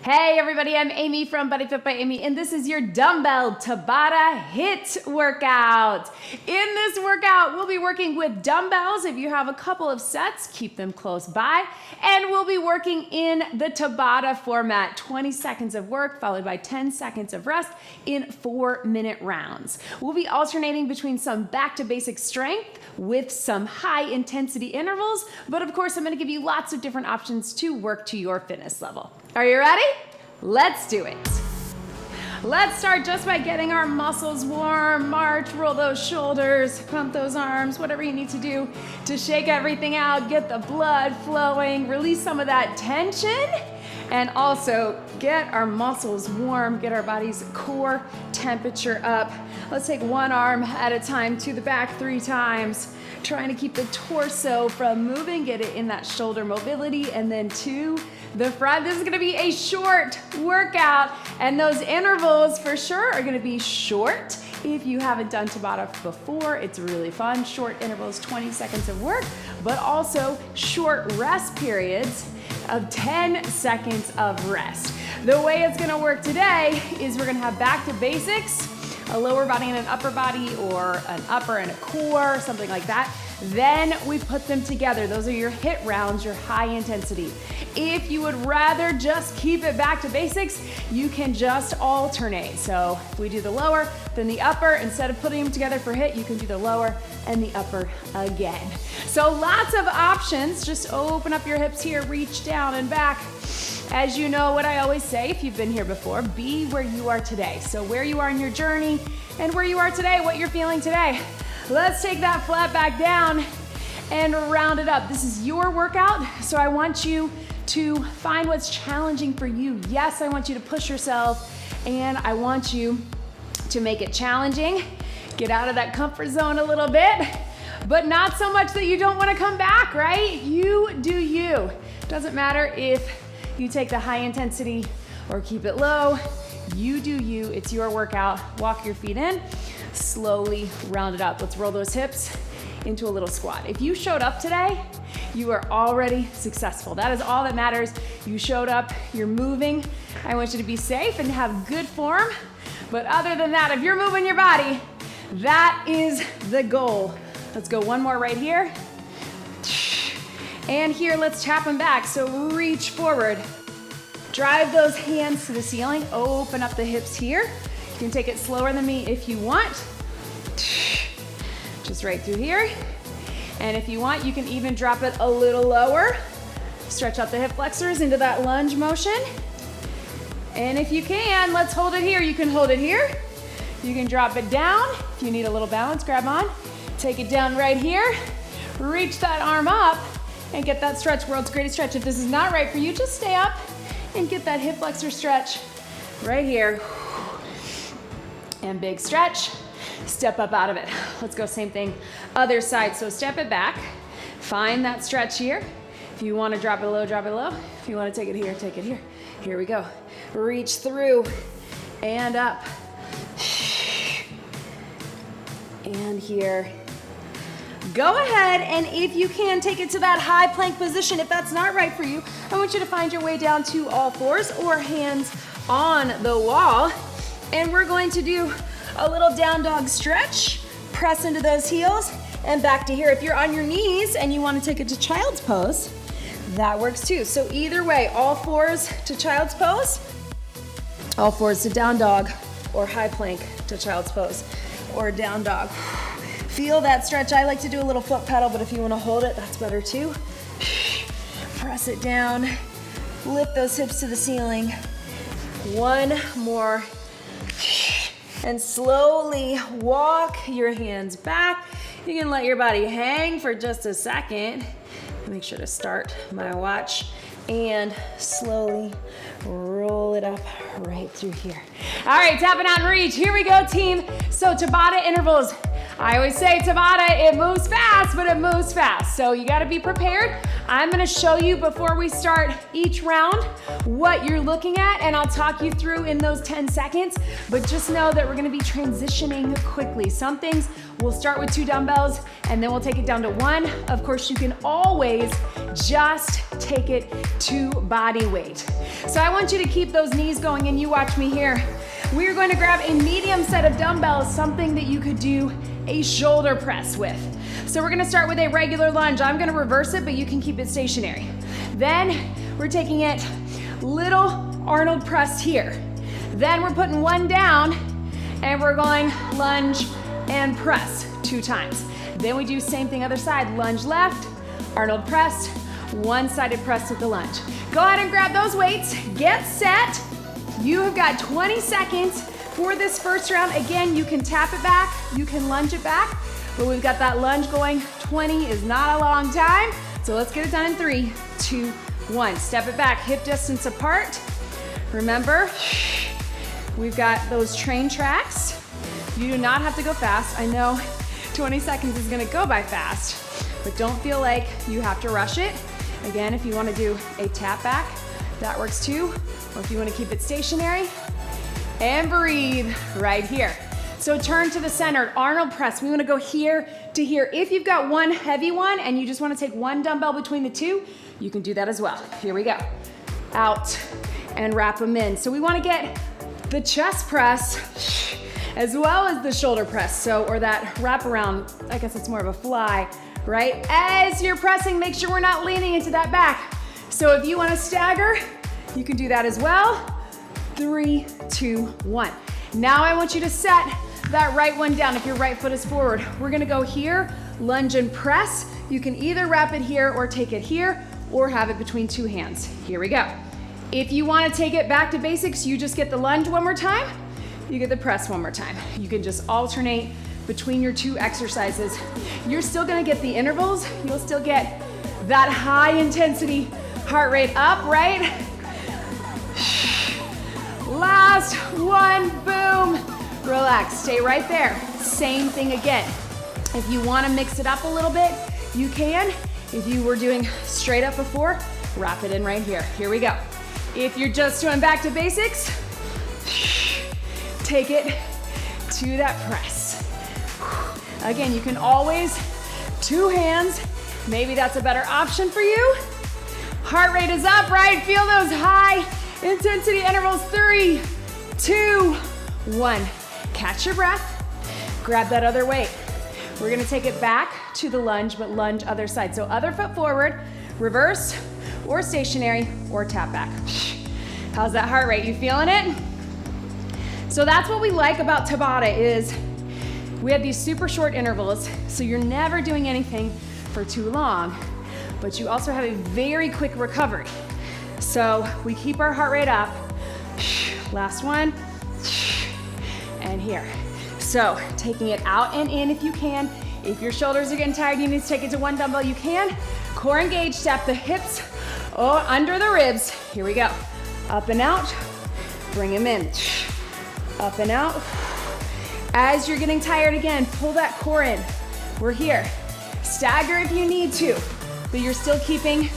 Hey everybody, I'm Amy from BodyFit by Amy, and this is your dumbbell Tabata HIIT workout. In this workout, we'll be working with dumbbells. If you have a couple of sets, keep them close by. And we'll be working in the Tabata format, 20 seconds of work followed by 10 seconds of rest in 4-minute rounds. We'll be alternating between some back to basic strength with some high intensity intervals, but of course I'm gonna give you lots of different options to work to your fitness level. Are you ready? Let's do it. Let's start just by getting our muscles warm. March, roll those shoulders, pump those arms, whatever you need to do to shake everything out, get the blood flowing, release some of that tension, and also get our muscles warm, get our body's core temperature up. Let's take one arm at a time to the back 3 times, trying to keep the torso from moving, get it in that shoulder mobility, and then to the front. This is gonna be a short workout, and those intervals for sure are gonna be short. If you haven't done Tabata before, it's really fun. Short intervals, 20 seconds of work, but also short rest periods of 10 seconds of rest. The way it's gonna work today is we're gonna have back to basics, a lower body and an upper body, or an upper and a core, something like that. Then we put them together. Those are your HIIT rounds, your high intensity. If you would rather just keep it back to basics, you can just alternate. So if we do the lower, then the upper. Instead of putting them together for HIIT, you can do the lower and the upper again. So lots of options. Just open up your hips here, reach down and back. As you know what I always say, if you've been here before, be where you are today. So where you are in your journey and where you are today, what you're feeling today. Let's take that flat back down and round it up. This is your workout, so I want you to find what's challenging for you. Yes, I want you to push yourself, and I want you to make it challenging. Get out of that comfort zone a little bit, but not so much that you don't want to come back, right? You do you. Doesn't matter if you take the high intensity or keep it low. You do you. It's your workout. Walk your feet in. Slowly round it up. Let's roll those hips into a little squat. If you showed up today, you are already successful. That is all that matters. You showed up, you're moving. I want you to be safe and have good form. But other than that, if you're moving your body, that is the goal. Let's go one more right here. And here, let's tap them back. So reach forward. Drive those hands to the ceiling. Open up the hips here. You can take it slower than me if you want. Just right through here. And if you want, you can even drop it a little lower. Stretch out the hip flexors into that lunge motion. And if you can, let's hold it here. You can hold it here. You can drop it down. If you need a little balance, grab on. Take it down right here. Reach that arm up and get that stretch, world's greatest stretch. If this is not right for you, just stay up and get that hip flexor stretch right here. And big stretch, step up out of it. Let's go same thing, other side. So step it back, find that stretch here. If you want to drop it low, drop it low. If you want to take it here, take it here. Here we go. Reach through and up. And here. Go ahead, and if you can, take it to that high plank position. If that's not right for you, I want you to find your way down to all fours or hands on the wall. And we're going to do a little down dog stretch. Press into those heels and back to here. If you're on your knees and you want to take it to child's pose, that works too. So either way, all fours to child's pose, all fours to down dog, or high plank to child's pose, or down dog. Feel that stretch. I like to do a little foot pedal, but if you want to hold it, that's better too. Press it down. Lift those hips to the ceiling. One more. And slowly walk your hands back. You can let your body hang for just a second. Make sure to start my watch and slowly roll it up right through here. All right, tap it out and reach. Here we go, team. So Tabata intervals. I always say Tabata, it moves fast, but it moves fast. So you gotta be prepared. I'm gonna show you before we start each round what you're looking at, and I'll talk you through in those 10 seconds, but just know that we're gonna be transitioning quickly. Some things we'll start with 2 dumbbells, and then we'll take it down to 1. Of course, you can always just take it to body weight. So I want you to keep those knees going, and you watch me here. We are going to grab a medium set of dumbbells, something that you could do a shoulder press with. So we're gonna start with a regular lunge. I'm gonna reverse it, but you can keep it stationary. Then we're taking it little Arnold press here. Then we're putting one down, and we're going lunge and press 2 times. Then we do same thing other side, lunge left, Arnold press, one-sided press with the lunge. Go ahead and grab those weights, get set. You have got 20 seconds for this first round. Again, you can tap it back, you can lunge it back, but we've got that lunge going. 20 is not a long time, so let's get it done in 3, 2, 1. Step it back, hip distance apart. Remember, we've got those train tracks. You do not have to go fast. I know 20 seconds is gonna go by fast, but don't feel like you have to rush it. Again, if you wanna do a tap back, that works too. Or if you wanna keep it stationary, and breathe right here. So turn to the center, Arnold press. We wanna go here to here. If you've got one heavy one and you just wanna take one dumbbell between the two, you can do that as well. Here we go. Out and wrap them in. So we wanna get the chest press as well as the shoulder press. So, or that wrap around, I guess it's more of a fly, right? As you're pressing, make sure we're not leaning into that back. So if you wanna stagger, you can do that as well. 3, 2, 1. Now I want you to set that right one down if your right foot is forward. We're gonna go here, lunge and press. You can either wrap it here or take it here or have it between 2 hands. Here we go. If you wanna take it back to basics, you just get the lunge one more time, you get the press one more time. You can just alternate between your 2 exercises. You're still gonna get the intervals, you'll still get that high intensity heart rate up, right? Last one, boom. Relax, stay right there. Same thing again. If you wanna mix it up a little bit, you can. If you were doing straight up before, wrap it in right here. Here we go. If you're just doing back to basics, take it to that press. Again, you can always 2 hands. Maybe that's a better option for you. Heart rate is up, right? Feel those high intensity intervals. 3, 2, 1. Catch your breath. Grab that other weight. We're gonna take it back to the lunge, but lunge other side. So other foot forward, reverse, or stationary, or tap back. How's that heart rate? You feeling it? So that's what we like about Tabata is we have these super short intervals, so you're never doing anything for too long, but you also have a very quick recovery. So we keep our heart rate up. Last one, and here. So taking it out and in if you can. If your shoulders are getting tired, you need to take it to one dumbbell, you can. Core engaged, step the hips under the ribs. Here we go. Up and out, bring them in. Up and out. As you're getting tired again, pull that core in. We're here. Stagger if you need to, but you're still keeping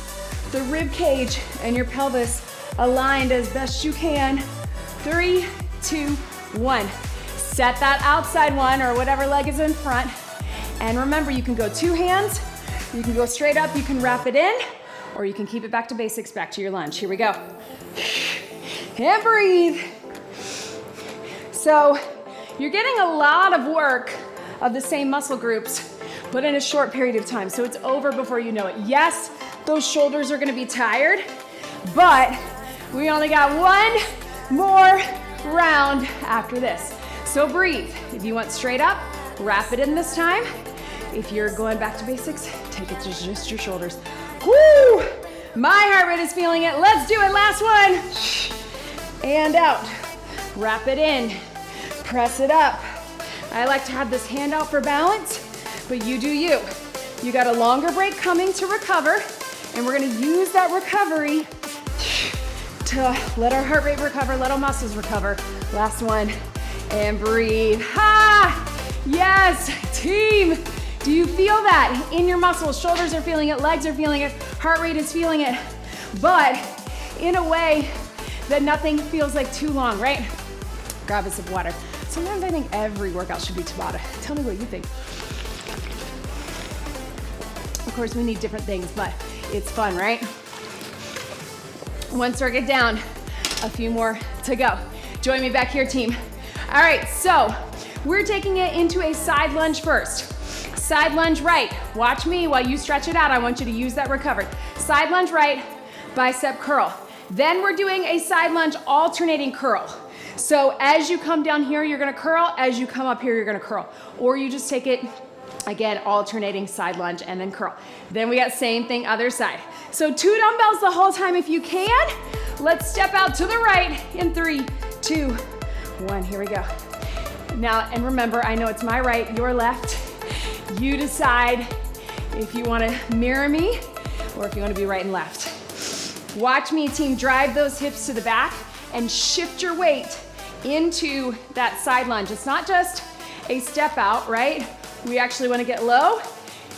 the rib cage and your pelvis aligned as best you can. 3, 2, 1. Set that outside one or whatever leg is in front. And remember, you can go 2 hands, you can go straight up, you can wrap it in, or you can keep it back to basics, back to your lunge. Here we go. And breathe. So you're getting a lot of work of the same muscle groups, but in a short period of time. So it's over before you know it. Yes, those shoulders are gonna be tired, but we only got one more round after this. So breathe. If you want straight up, wrap it in this time. If you're going back to basics, take it to just your shoulders. Woo! My heart rate is feeling it. Let's do it. Last one. And out. Wrap it in. Press it up. I like to have this hand out for balance, but you do you. You got a longer break coming to recover, and we're gonna use that recovery to let our heart rate recover, let our muscles recover. Last one, and breathe. Ha! Yes, team. Do you feel that in your muscles? Shoulders are feeling it, legs are feeling it, heart rate is feeling it, but in a way that nothing feels like too long, right? Grab a sip of water. Sometimes I think every workout should be Tabata. Tell me what you think. Of course, we need different things, but it's fun, right? One circuit down, a few more to go. Join me back here, team. All right, so we're taking it into a side lunge first. Side lunge right. Watch me while you stretch it out. I want you to use that recovered. Side lunge right, bicep curl. Then we're doing a side lunge alternating curl. So as you come down here, you're gonna curl. As you come up here, you're gonna curl. Or you just take it, again, alternating side lunge and then curl. Then we got same thing, other side. So 2 dumbbells the whole time if you can. Let's step out to the right in 3, 2, 1. Here we go. Now, and remember, I know it's my right, your left. You decide if you wanna mirror me or if you wanna be right and left. Watch me, team, drive those hips to the back and shift your weight into that side lunge. It's not just a step out, right? We actually wanna get low.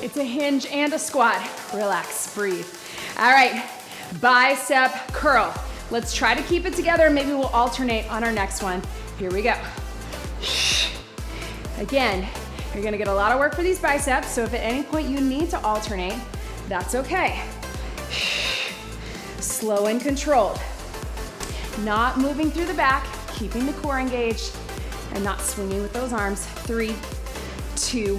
It's a hinge and a squat. Relax, breathe. All right, bicep curl. Let's try to keep it together. Maybe we'll alternate on our next one. Here we go. Again, you're gonna get a lot of work for these biceps, so if at any point you need to alternate, that's okay. Slow and controlled. Not moving through the back, keeping the core engaged, and not swinging with those arms. 3, 2,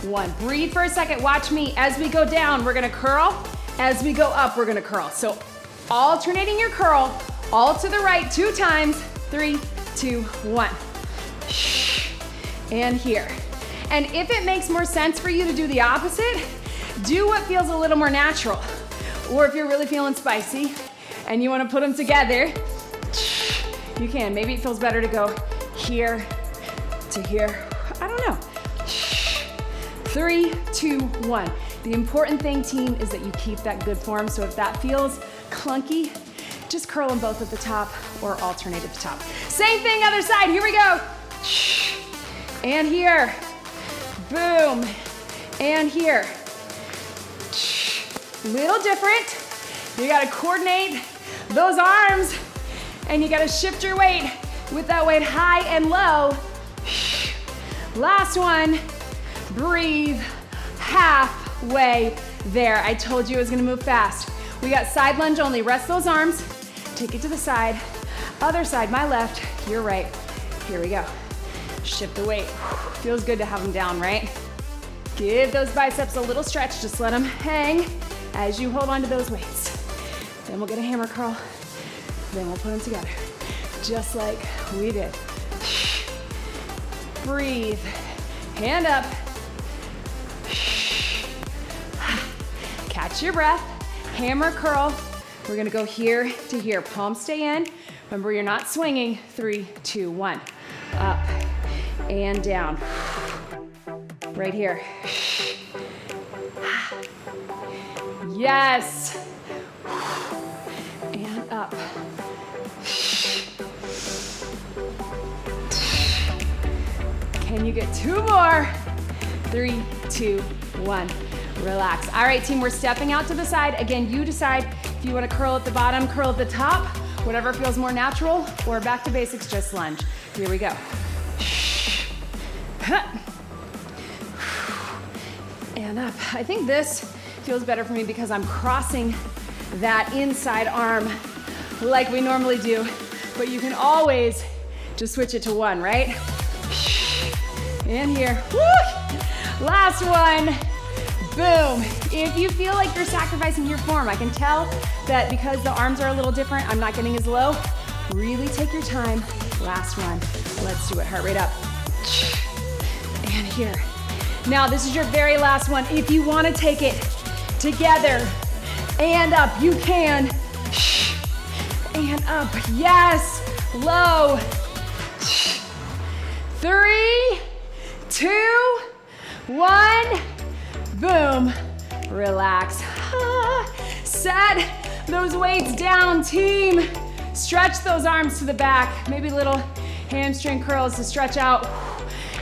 1. Breathe for a second, watch me. As we go down, we're gonna curl. As we go up, we're gonna curl. So alternating your curl, all to the right 2 times. 3, 2, 1. And here. And if it makes more sense for you to do the opposite, do what feels a little more natural. Or if you're really feeling spicy and you wanna put them together, you can. Maybe it feels better to go here to here. I don't know. 3, 2, 1. The important thing, team, is that you keep that good form. So if that feels clunky, just curl them both at the top or alternate at the top. Same thing, other side. Here we go. And here. Boom. And here. Little different. You gotta coordinate those arms and you gotta shift your weight with that weight high and low. Last one. Breathe. Halfway there. I told you I was gonna move fast. We got side lunge only. Rest those arms. Take it to the side. Other side, my left, your right. Here we go. Shift the weight. Feels good to have them down, right? Give those biceps a little stretch. Just let them hang as you hold on to those weights. Then we'll get a hammer curl. Then we'll put them together. Just like we did. Breathe. Hand up. Catch your breath. Hammer curl. We're gonna go here to here. Palms stay in. Remember, you're not swinging. 3, 2, 1. Up and down. Right here. Yes. And up. Can you get 2 more? 3, 2, 1. Relax. All right, team, we're stepping out to the side. Again, you decide if you want to curl at the bottom, curl at the top, whatever feels more natural, or back to basics, just lunge. Here we go. And up. I think this feels better for me because I'm crossing that inside arm like we normally do, but you can always just switch it to 1, right? And here. Woo! Last one. Boom. If you feel like you're sacrificing your form, I can tell that because the arms are a little different, I'm not getting as low. Really take your time. Last one. Let's do it. Heart rate up. And here. Now this is your very last one. If you want to take it together and up, you can. And up. Yes. Low. 3, 2, 1. Boom. Relax. Set those weights down, team. Stretch those arms to the back. Maybe little hamstring curls to stretch out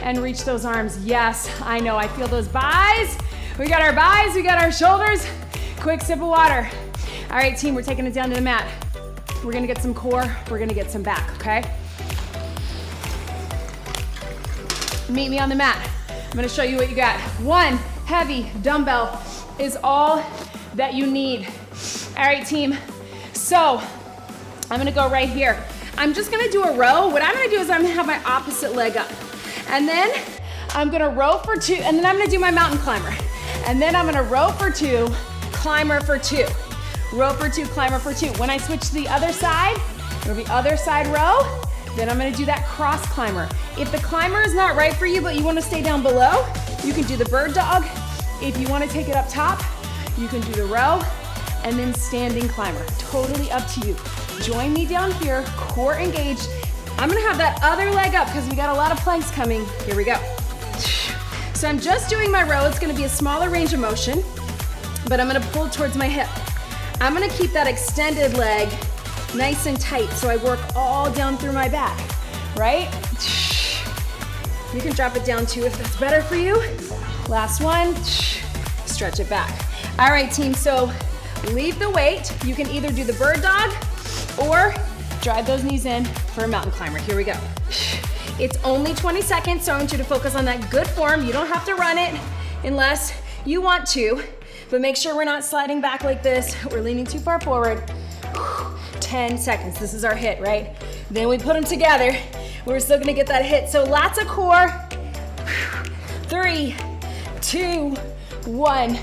and reach those arms. Yes, I know. I feel those buys. We got our buys. We got our shoulders. Quick sip of water. All right, team, we're taking it down to the mat. We're going to get some core. We're going to get some back, okay? Meet me on the mat. I'm going to show you what you got. 1 heavy dumbbell is all that you need. All right, team. So I'm gonna go right here. I'm just gonna do a row. What I'm gonna do is I'm gonna have my opposite leg up. And then I'm gonna row for 2, and then I'm gonna do my mountain climber. And then I'm gonna row for 2, climber for 2. Row for 2, climber for 2. When I switch to the other side, it'll be other side row. Then I'm gonna do that cross climber. If the climber is not right for you, but you wanna stay down below, you can do the bird dog. If you wanna take it up top, you can do the row and then standing climber. Totally up to you. Join me down here, core engaged. I'm gonna have that other leg up because we got a lot of planks coming. Here we go. So I'm just doing my row. It's gonna be a smaller range of motion, but I'm gonna pull towards my hip. I'm gonna keep that extended leg nice and tight so I work all down through my back, right? You can drop it down too if that's better for you. Last one, stretch it back. All right, team, so leave the weight. You can either do the bird dog or drive those knees in for a mountain climber. Here we go. It's only 20 seconds, so I want you to focus on that good form. You don't have to run it unless you want to, but make sure we're not sliding back like this. We're leaning too far forward. 10 seconds, this is our HIIT, right? Then we put them together. We're still gonna get that HIIT. So lots of core. 3, 2, 1.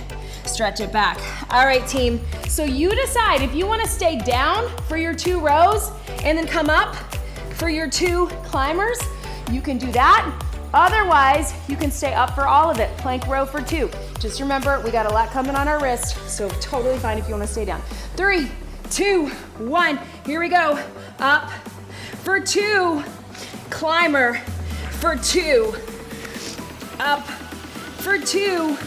Stretch it back. All right, team. So you decide if you wanna stay down for your 2 rows and then come up for your 2 climbers, you can do that. Otherwise, you can stay up for all of it. Plank row for 2. Just remember, we got a lot coming on our wrist, so totally fine if you wanna stay down. 3, 2, 1, here we go. Up for 2, climber for 2, up for 2,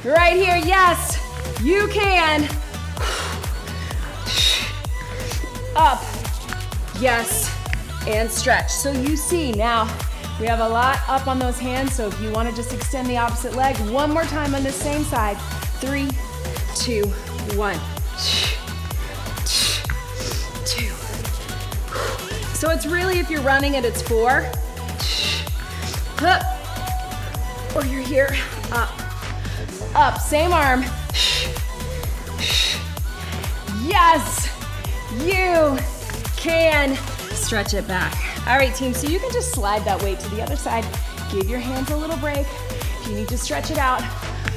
right here, yes, you can. Up, yes, and stretch. So you see now, we have a lot up on those hands, so if you wanna just extend the opposite leg, one more time on the same side. 3, 2, 1. 2. So it's really, if you're running it, it's 4. Up. Or you're here, up. Up, same arm. Yes, you can. Stretch it back. All right, team, so you can just slide that weight to the other side. Give your hands a little break. If you need to stretch it out,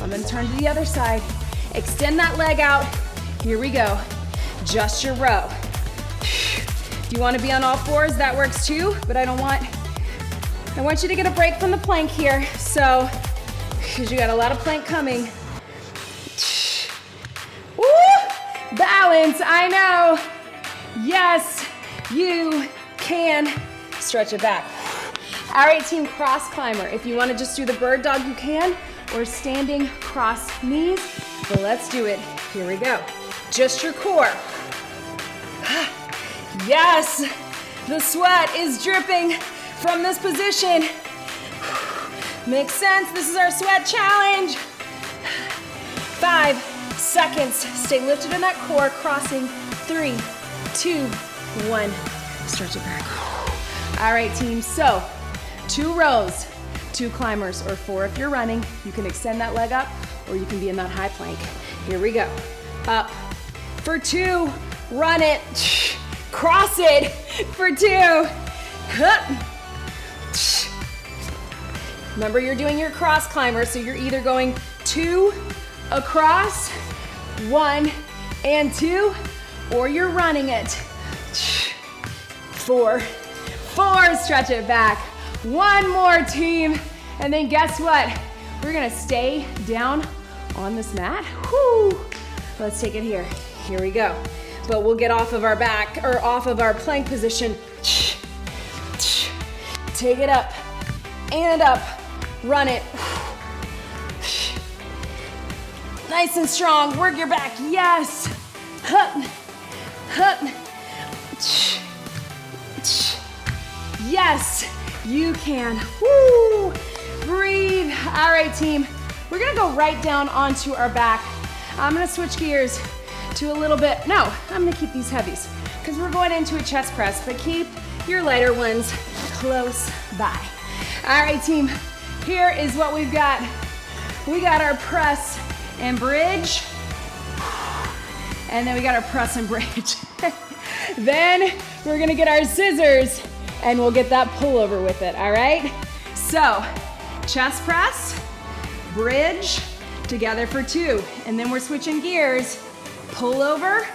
I'm gonna turn to the other side. Extend that leg out. Here we go. Just your row. If you want to be on all fours, that works too, but I want you to get a break from the plank here. So, because you got a lot of plank coming. Woo! Balance, I know. Yes, you can. Stretch it back. All right, team, cross climber. If you want to just do the bird dog, you can, or standing cross knees. But let's do it. Here we go. Just your core. Yes, the sweat is dripping from this position. Makes sense. This is our sweat challenge. 5 seconds. Stay lifted in that core, crossing. 3, 2, 1. Stretch it back. All right, team. So 2 rows, 2 climbers, or 4 if you're running. You can extend that leg up, or you can be in that high plank. Here we go. Up for 2, run it, cross it for 2. Remember, you're doing your cross climber, so you're either going 2 across, 1 and 2, or you're running it. 4, stretch it back. 1 more, team, and then guess what? We're gonna stay down on this mat. Whoo! Let's take it here. Here we go. But we'll get off of our back, or off of our plank position. Take it up and up. Run it. Nice and strong. Work your back. Yes. Hup. Hup. Yes, you can. Woo! Breathe. All right, team. We're gonna go right down onto our back. I'm gonna switch gears to a little bit. No, I'm gonna keep these heavies because we're going into a chest press, but keep your lighter ones close by. All right, team, here is what we've got. We got our press and bridge. And then we got our press and bridge. Then we're gonna get our scissors and we'll get that pullover with it, all right? So, chest press, bridge, together for 2. And then we're switching gears, pullover,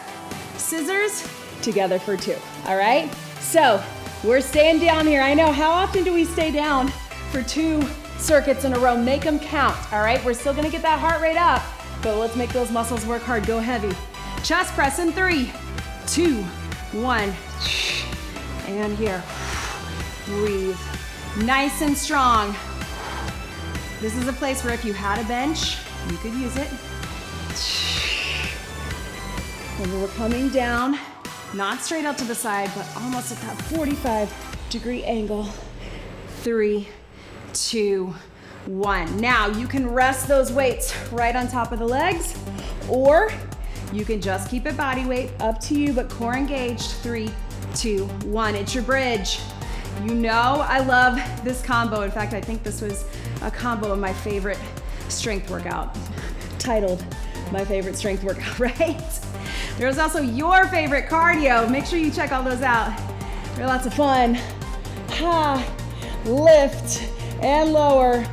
scissors, together for 2, all right? So, we're staying down here. I know, how often do we stay down for 2 circuits in a row? Make them count, all right? We're still gonna get that heart rate up, but let's make those muscles work hard. Go heavy. Chest press in 3, 2, 1. And here. Breathe. Nice and strong. This is a place where if you had a bench, you could use it. And we're coming down, not straight out to the side, but almost at that 45-degree angle. 3, 2, 1. Now you can rest those weights right on top of the legs, or you can just keep it body weight, up to you, but core engaged. 3, 2, 1. It's your bridge. You know I love this combo. In fact, I think this was a combo of my favorite strength workout, titled My Favorite Strength Workout, right? There's also your favorite cardio. Make sure you check all those out. They're lots of fun. Lift and lower.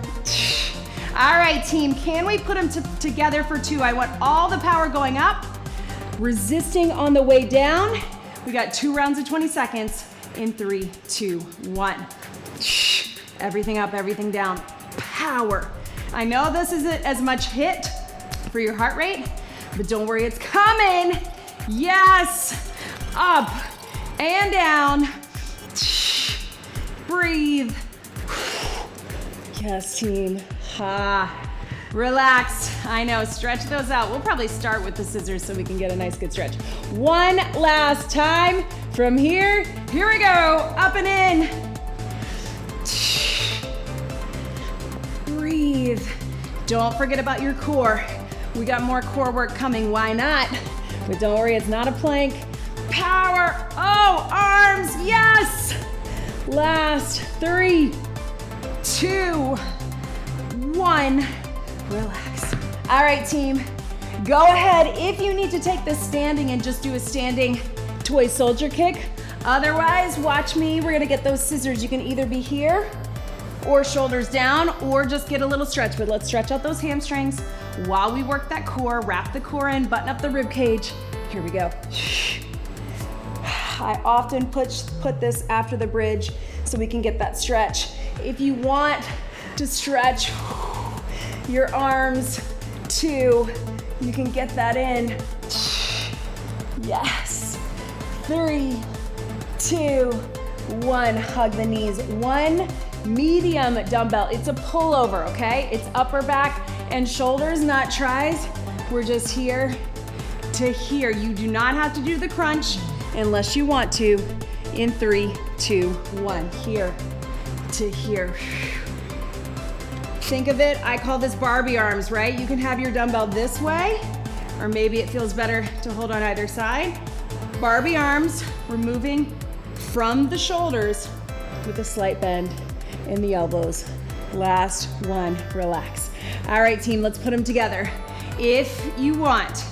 All right, team, can we put them together for 2? I want all the power going up, resisting on the way down. We got 2 rounds of 20 seconds in 3, 2, 1. Everything up, everything down. Power. I know this isn't as much HIIT for your heart rate, but don't worry, it's coming. Yes. Up and down. Breathe. Yes, team. Relax. I know, stretch those out. We'll probably start with the scissors so we can get a nice good stretch. One last time from here. Here we go, up and in. Breathe. Don't forget about your core. We got more core work coming, why not? But don't worry, it's not a plank. Power, oh, arms, yes. Last 3, 2, 1. Relax. All right, team, go ahead. If you need to take this standing and just do a standing toy soldier kick, otherwise, watch me. We're gonna get those scissors. You can either be here or shoulders down or just get a little stretch, but let's stretch out those hamstrings while we work that core, wrap the core in, button up the rib cage. Here we go. I often put this after the bridge so we can get that stretch. If you want to stretch your arms too, you can get that in. Yes. 3, 2, 1. Hug the knees. 1 medium dumbbell. It's a pullover, okay? It's upper back and shoulders, not tries. We're just here to here. You do not have to do the crunch unless you want to. In 3, 2, 1. Here to here. Think of it, I call this Barbie arms, right? You can have your dumbbell this way, or maybe it feels better to hold on either side. Barbie arms, we're moving from the shoulders with a slight bend in the elbows. Last one, relax. All right, team, let's put them together. If you want,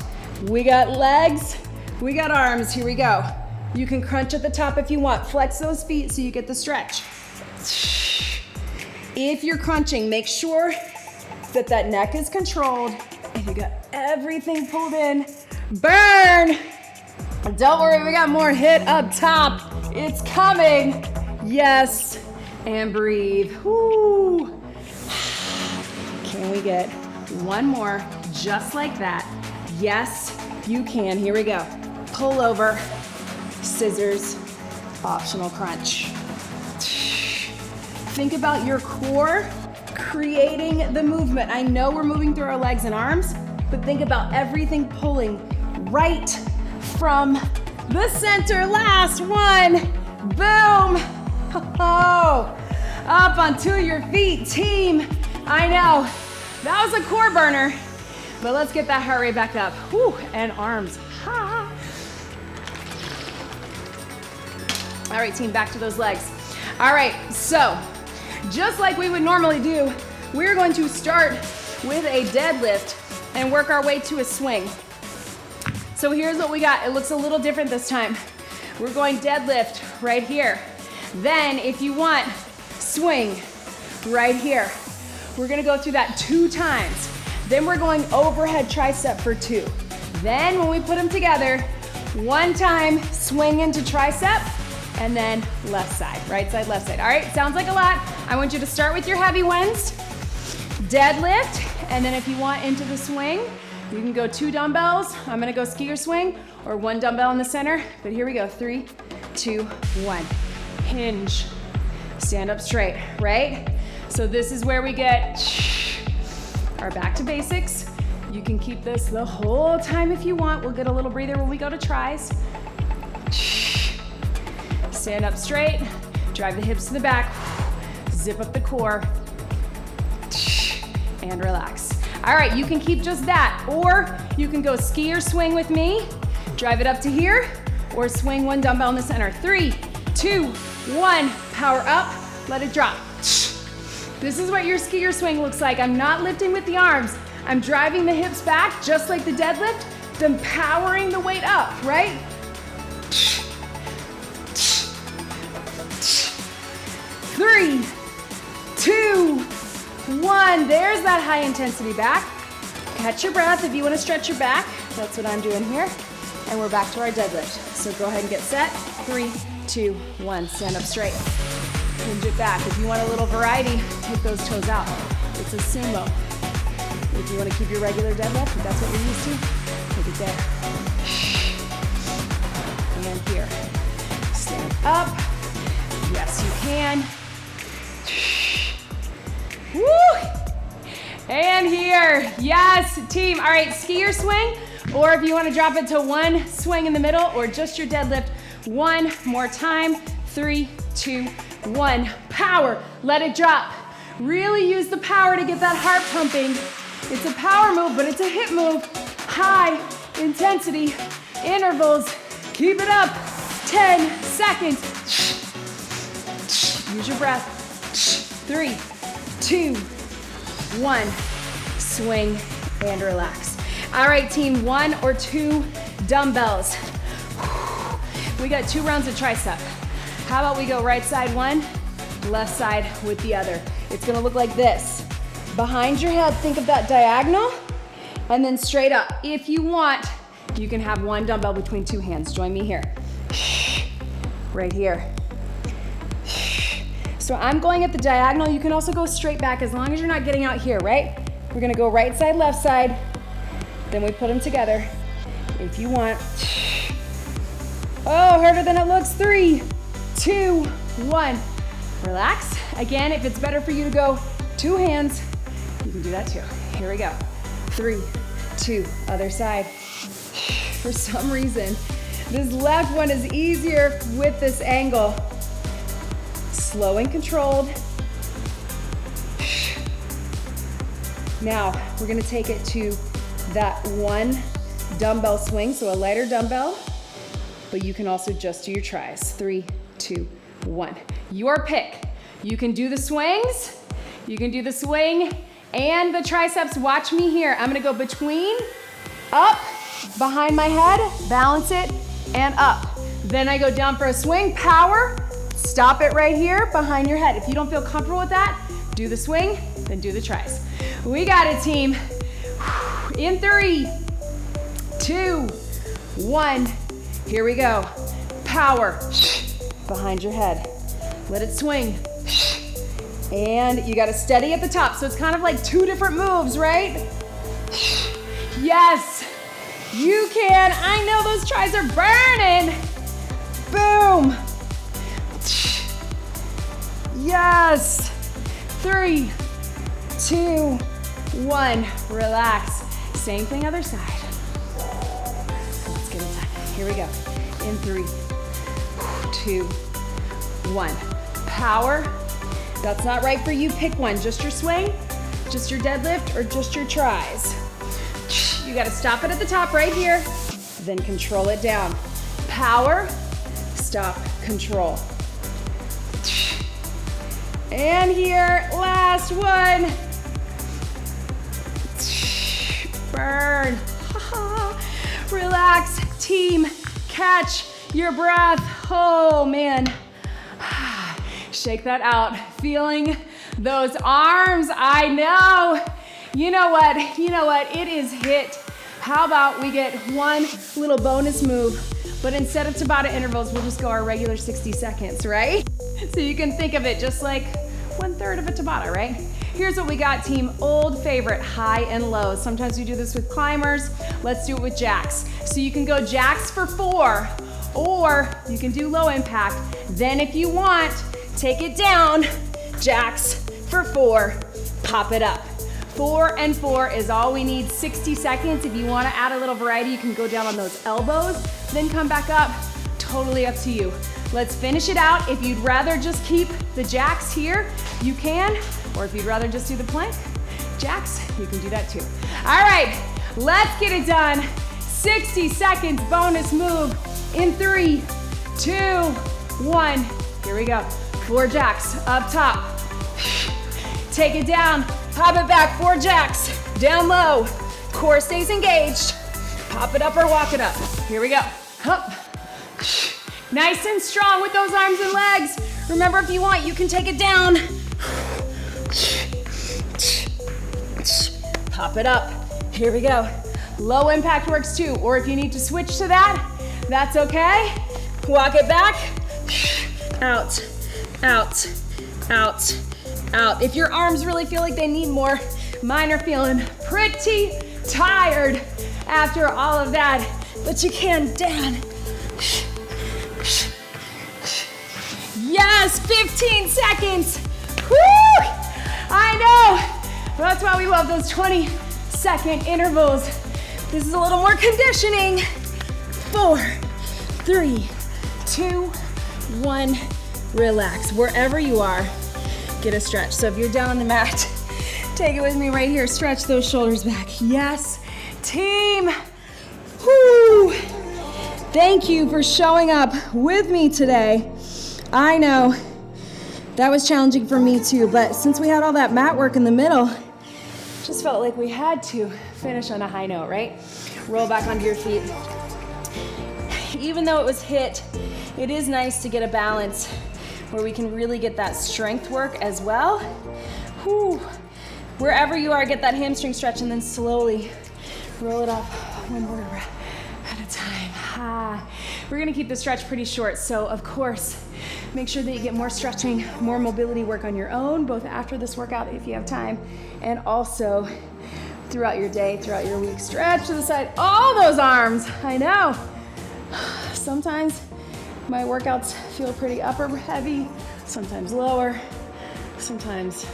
we got legs, we got arms, here we go. You can crunch at the top if you want. Flex those feet so you get the stretch. If you're crunching, make sure that that neck is controlled and you got everything pulled in. Burn! Don't worry, we got more HIIT up top. It's coming. Yes, and breathe. Woo. Can we get one more just like that? Yes, you can. Here we go. Pull over, scissors, optional crunch. Think about your core creating the movement. I know we're moving through our legs and arms, but think about everything pulling right from the center. Last one. Boom. Oh, up onto your feet, team. I know, that was a core burner, but let's get that heart rate back up. Whew, and arms. Ha. All right, team, back to those legs. All right, so just like we would normally do, we're going to start with a deadlift and work our way to a swing. So here's what we got. It looks a little different this time. We're going deadlift right here. Then if you want, swing right here. We're gonna go through that 2 times. Then we're going overhead tricep for 2. Then when we put them together, 1 time, swing into tricep, and then left side, right side, left side. All right, sounds like a lot. I want you to start with your heavy ones, deadlift, and then if you want into the swing, you can go 2 dumbbells. I'm gonna go skier swing, or 1 dumbbell in the center, but here we go, 3, 2, 1. Hinge, stand up straight, right? So this is where we get our back to basics. You can keep this the whole time if you want. We'll get a little breather when we go to tries. Stand up straight, drive the hips to the back, zip up the core, and relax. All right, you can keep just that, or you can go ski or swing with me, drive it up to here, or swing 1 dumbbell in the center. 3, 2, 1, power up, let it drop. This is what your ski or swing looks like. I'm not lifting with the arms. I'm driving the hips back just like the deadlift, then powering the weight up, right? 3, 2, 1. There's that high intensity back. Catch your breath if you want to stretch your back. That's what I'm doing here. And we're back to our deadlift. So go ahead and get set. 3, 2, 1. Stand up straight. Hinge it back. If you want a little variety, take those toes out. It's a sumo. If you want to keep your regular deadlift, if that's what you're used to, take it there. And here. Stand up. Yes, you can. Woo! And here. Yes, team. All right, ski or swing, or if you want to drop it to 1 swing in the middle, or just your deadlift. 1 more time. 3, 2, 1. Power. Let it drop. Really use the power to get that heart pumping. It's a power move, but it's a HIIT move. High intensity intervals. Keep it up. 10 seconds. Use your breath. 3, 2, 1. Swing and relax. All right, team, 1 or 2 dumbbells. We got 2 rounds of tricep. How about we go right side 1, left side with the other. It's gonna look like this. Behind your head, think of that diagonal, and then straight up. If you want, you can have 1 dumbbell between 2 hands. Join me here. Right here. So I'm going at the diagonal. You can also go straight back as long as you're not getting out here, right? We're gonna go right side, left side, then we put them together. If you want. Oh, harder than it looks. 3, 2, 1. Relax. Again, if it's better for you to go 2 hands, you can do that too. Here we go. 3, 2, other side. For some reason, this left one is easier with this angle. Slow and controlled. Now, we're gonna take it to that 1 dumbbell swing, so a lighter dumbbell, but you can also just do your tries. 3, 2, 1. Your pick. You can do the swings, you can do the swing and the triceps. Watch me here. I'm gonna go between, up, behind my head, balance it, and up. Then I go down for a swing, power, stop it right here behind your head. If you don't feel comfortable with that, do the swing, then do the tries. We got it, team. In 3, 2, 1. Here we go. Power, behind your head. Let it swing. And you gotta steady at the top. So it's kind of like 2 different moves, right? Yes, you can. I know those tries are burning. Boom. Yes. 3, 2, 1. Relax. Same thing, other side. Let's get it done. Here we go. In 3, 2, 1. Power. That's not right for you. Pick one. Just your swing, just your deadlift, or just your tries. You gotta stop it at the top right here, then control it down. Power, stop, control. And here, last one. Burn. Relax, team, catch your breath. Oh man. Shake that out. Feeling those arms, I know. You know what, it is HIIT. How about we get one little bonus move, but instead of Tabata intervals, we'll just go our regular 60 seconds, right? So you can think of it just like 1/3 of a Tabata, right? Here's what we got, team. Old favorite, high and low. Sometimes we do this with climbers. Let's do it with jacks. So you can go jacks for 4, or you can do low impact. Then if you want, take it down, jacks for 4, pop it up. 4 and 4 is all we need, 60 seconds. If you wanna add a little variety, you can go down on those elbows, then come back up, totally up to you. Let's finish it out. If you'd rather just keep the jacks here, you can, or if you'd rather just do the plank, jacks, you can do that too. All right, let's get it done. 60 seconds bonus move in 3, 2, 1. Here we go. 4 jacks up top. Take it down, pop it back, 4 jacks, down low. Core stays engaged. Pop it up or walk it up. Here we go. Up. Nice and strong with those arms and legs. Remember, if you want, you can take it down. Pop it up. Here we go. Low impact works too, or if you need to switch to that, that's okay. Walk it back. Out, out, out, out. If your arms really feel like they need more, mine are feeling pretty tired after all of that, but you can, down. Yes, 15 seconds. Woo! I know. That's why we love those 20-second intervals. This is a little more conditioning. 4, 3, 2, 1. Relax. Wherever you are, get a stretch. So if you're down on the mat, take it with me right here. Stretch those shoulders back. Yes, team. Woo! Thank you for showing up with me today. I know that was challenging for me too, but since we had all that mat work in the middle, just felt like we had to finish on a high note, right? Roll back onto your feet. Even though it was HIIT, it is nice to get a balance where we can really get that strength work as well. Whew. Wherever you are, get that hamstring stretch and then slowly roll it up one vertebra at a time. We're gonna keep the stretch pretty short, so of course, make sure that you get more stretching, more mobility work on your own, both after this workout if you have time, and also throughout your day, throughout your week. Stretch to the side, all those arms, I know. Sometimes my workouts feel pretty upper heavy, sometimes lower, sometimes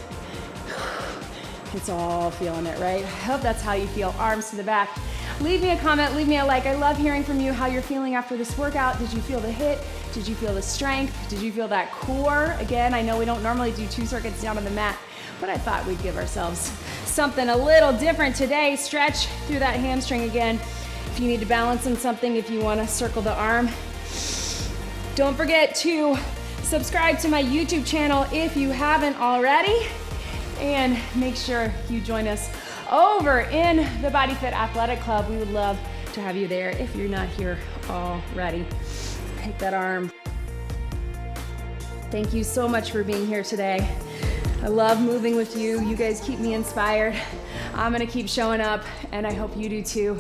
it's all feeling it, right? I hope that's how you feel, arms to the back. Leave me a comment, leave me a like. I love hearing from you how you're feeling after this workout. Did you feel the HIIT? Did you feel the strength? Did you feel that core? Again, I know we don't normally do 2 circuits down on the mat, but I thought we'd give ourselves something a little different today. Stretch through that hamstring again. If you need to balance on something, if you want to circle the arm. Don't forget to subscribe to my YouTube channel if you haven't already, and make sure you join us over in the BodyFit Athletic Club. We would love to have you there if you're not here already. Take that arm. Thank you so much for being here today. I love moving with you. You guys keep me inspired. I'm gonna keep showing up, and I hope you do too.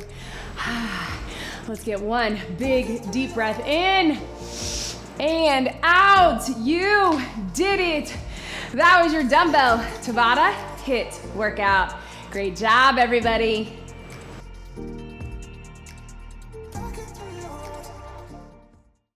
Let's get one big deep breath in and out. You did it. That was your dumbbell Tabata HIIT workout. Great job, everybody.